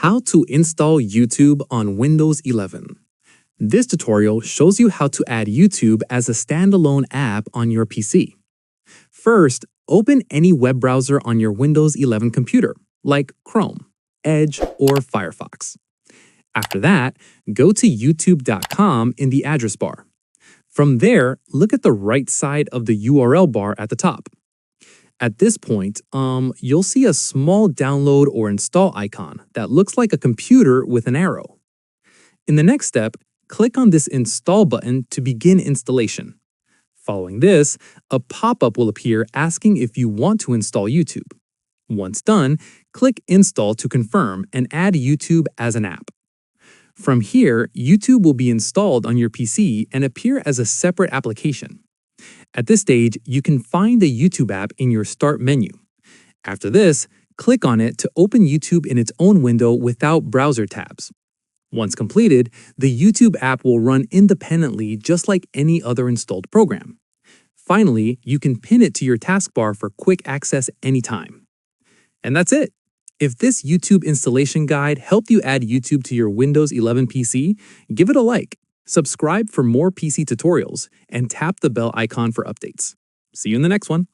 How to install YouTube on Windows 11. This tutorial shows you how to add YouTube as a standalone app on your PC. First, open any web browser on your Windows 11 computer, like Chrome, Edge, or Firefox. After that, go to youtube.com in the address bar. From there, look at the right side of the URL bar at the top. At this point, you'll see a small download or install icon that looks like a computer with an arrow. In the next step, click on this install button to begin installation. Following this, a pop-up will appear asking if you want to install YouTube. Once done, click Install to confirm and add YouTube as an app. From here, YouTube will be installed on your PC and appear as a separate application. At this stage, you can find the YouTube app in your Start menu. After this, click on it to open YouTube in its own window without browser tabs. Once completed, the YouTube app will run independently just like any other installed program. Finally, you can pin it to your taskbar for quick access anytime. And that's it! If this YouTube installation guide helped you add YouTube to your Windows 11 PC, give it a like. Subscribe for more PC tutorials, and tap the bell icon for updates. See you in the next one.